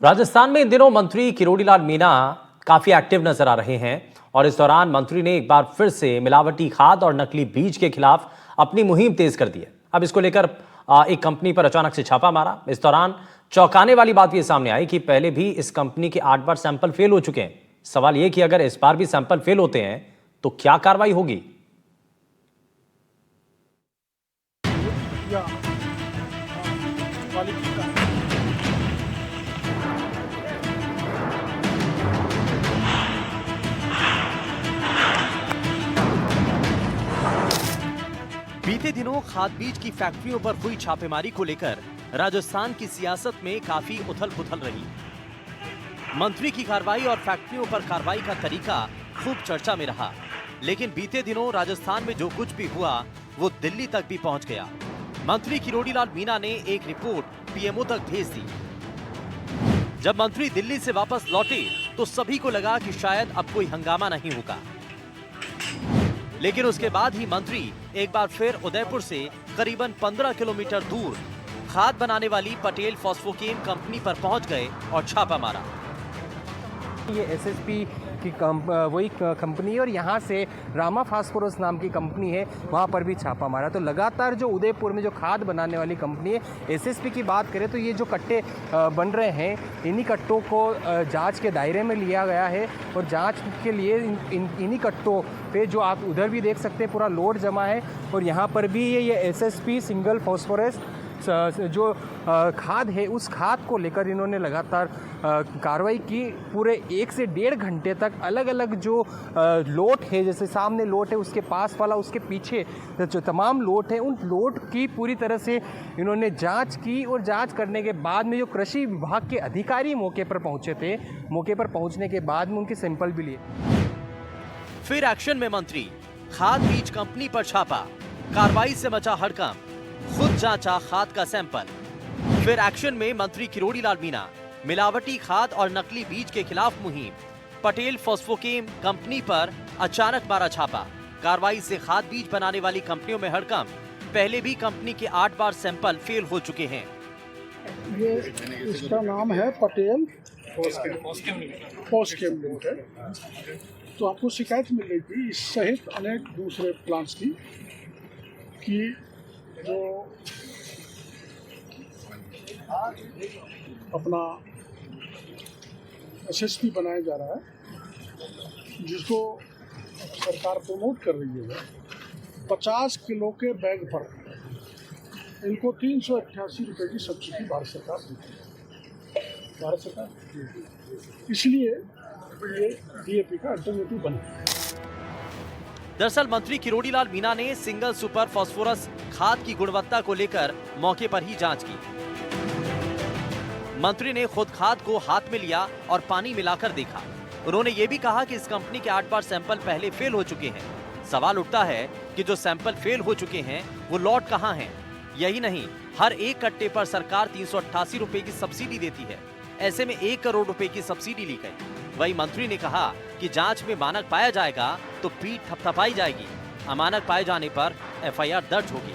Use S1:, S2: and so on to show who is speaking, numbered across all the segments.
S1: राजस्थान में इन दिनों मंत्री किरोड़ीलाल मीणा काफी एक्टिव नजर आ रहे हैं और इस दौरान मंत्री ने एक बार फिर से मिलावटी खाद और नकली बीज के खिलाफ अपनी मुहिम तेज कर दी है। अब इसको लेकर एक कंपनी पर अचानक से छापा मारा। इस दौरान चौंकाने वाली बात यह सामने आई कि पहले भी इस कंपनी के 8 बार सैंपल फेल हो चुके हैं। सवाल यह कि अगर इस बार भी सैंपल फेल होते हैं तो क्या कार्रवाई होगी।
S2: बीते दिनों खाद बीज की फैक्ट्रियों पर हुई छापेमारी को लेकर राजस्थान की सियासत में काफी उथल-पुथल रही। मंत्री की कार्रवाई और फैक्ट्रियों पर कार्रवाई का तरीका खूब चर्चा में रहा, लेकिन बीते दिनों राजस्थान में जो कुछ भी हुआ वो दिल्ली तक भी पहुंच गया। मंत्री किरोड़ीलाल मीणा ने एक रिपोर्ट पीएमओ तक भेज दी। जब मंत्री दिल्ली से वापस लौटे तो सभी को लगा कि शायद अब कोई हंगामा नहीं होगा, लेकिन उसके बाद ही मंत्री एक बार फिर उदयपुर से करीबन 15 किलोमीटर दूर खाद बनाने वाली पटेल फॉस्फोकेम कंपनी पर पहुंच गए और छापा मारा।
S3: ये एसएसपी की वही कंपनी है और यहाँ से रामा फास्फोरस नाम की कंपनी है, वहाँ पर भी छापा मारा। तो लगातार जो उदयपुर में जो खाद बनाने वाली कंपनी है, एसएसपी की बात करें तो ये जो कट्टे बन रहे हैं इन्हीं कट्टों को जांच के दायरे में लिया गया है और जांच के लिए इन्हीं कट्टों पे जो आप उधर भी देख सकते हैं पूरा लोड जमा है और यहाँ पर भी ये एसएसपी सिंगल फॉस्फोरस जो खाद है उस खाद को लेकर इन्होंने लगातार कार्रवाई की। पूरे 1 से 1.5 घंटे तक अलग अलग जो लोट है, जैसे सामने लोट है उसके पास वाला, उसके पीछे जो तमाम लोट है उन लोट की पूरी तरह से इन्होंने जांच की और जांच करने के बाद में जो कृषि विभाग के अधिकारी मौके पर पहुंचे थे, मौके पर पहुंचने के बाद में उनके सैंपल भी लिए।
S2: फिर एक्शन में मंत्री, खाद बीज कंपनी पर छापा, कार्रवाई से मचा हड़कंप, खुद जांचा खाद का सैंपल। फिर एक्शन में मंत्री किरोड़ीलाल मीणा, मिलावटी खाद और नकली बीज के खिलाफ मुहिम, पटेल फॉस्फोकेम कंपनी पर अचानक मारा छापा, कार्रवाई से खाद बीज बनाने वाली कंपनियों में हड़कंप। पहले भी कंपनी के 8 बार सैंपल फेल हो चुके हैं।
S4: ये इसका नाम है पटेल फॉस्फोकेम लिमिटेड। तो आपको शिकायत मिल रही थी इस सहित अनेक दूसरे प्लांट्स की कि जो अपना एसएसपी बनाया जा रहा है, जिसको सरकार प्रमोट कर रही है, 50 किलो के बैग पर इनको 388 रुपये की सब्सिडी भारत सरकार देती है। भारत सरकार इसलिए ये डीएपी का अल्टरनेटिव बना।
S2: दरअसल मंत्री किरोड़ीलाल मीणा ने सिंगल सुपर फास्फोरस खाद की गुणवत्ता को लेकर मौके पर ही जांच की। मंत्री ने खुद खाद को हाथ में लिया और पानी मिलाकर देखा। उन्होंने ये भी कहा कि इस कंपनी के 8 बार सैंपल पहले फेल हो चुके हैं। सवाल उठता है कि जो सैंपल फेल हो चुके हैं वो लॉट कहां हैं? यही नहीं, हर एक कट्टे पर सरकार 388 रुपए की सब्सिडी देती है। ऐसे में 1 करोड़ रुपए की सब्सिडी ली गई। वही मंत्री ने कहा कि जांच में मानक पाया जाएगा तो पीठ थपथपाई जाएगी, अमानक पाए जाने पर एफआईआर दर्ज होगी।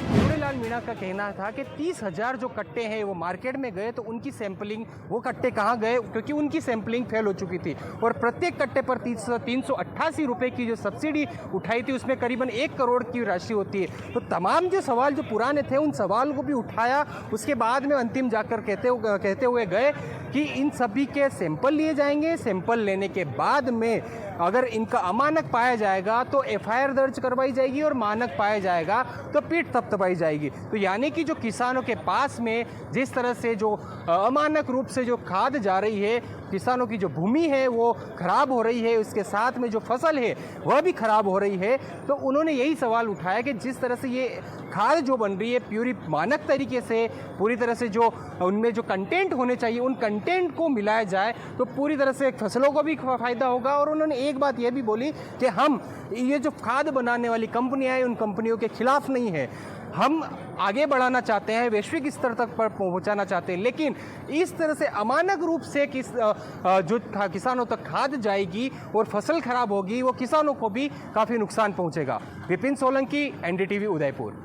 S3: किरोड़ीलाल मीणा का कहना था कि 30,000 जो कट्टे हैं वो मार्केट में गए तो उनकी सैंपलिंग, वो कट्टे कहाँ गए क्योंकि उनकी सैंपलिंग फेल हो चुकी थी और प्रत्येक कट्टे पर 388 रुपये की जो सब्सिडी उठाई थी उसमें करीबन 1 करोड़ की राशि होती है। तो तमाम जो सवाल जो पुराने थे उन सवाल को भी उठाया। उसके बाद में अंतिम जाकर कहते हुए गए कि इन सभी के सैंपल लिए जाएंगे। सैंपल लेने के बाद में अगर इनका अमानक पाया जाएगा तो एफआईआर दर्ज करवाई जाएगी और मानक पाया जाएगा तो पीठ थपथपाई जाएगी। तो यानी कि जो किसानों के पास में जिस तरह से जो अमानक रूप से जो खाद जा रही है, किसानों की जो भूमि है वो खराब हो रही है, उसके साथ में जो फसल है वह भी खराब हो रही है। तो उन्होंने यही सवाल उठाया कि जिस तरह से ये खाद जो बन रही है पूरी मानक तरीके से, पूरी तरह से जो उनमें जो कंटेंट होने चाहिए उन कंटेंट को मिलाया जाए तो पूरी तरह से फसलों को भी फायदा होगा। और उन्होंने एक बात यह भी बोली कि हम ये जो खाद बनाने वाली कंपनियां हैं उन कंपनियों के खिलाफ नहीं है, हम आगे बढ़ाना चाहते हैं, वैश्विक स्तर तक पर पहुंचाना चाहते हैं, लेकिन इस तरह से अमानक रूप से जो किसानों तक खाद जाएगी और फसल खराब होगी वो किसानों को भी काफ़ी नुकसान पहुंचेगा। विपिन सोलंकी, एनडीटीवी उदयपुर।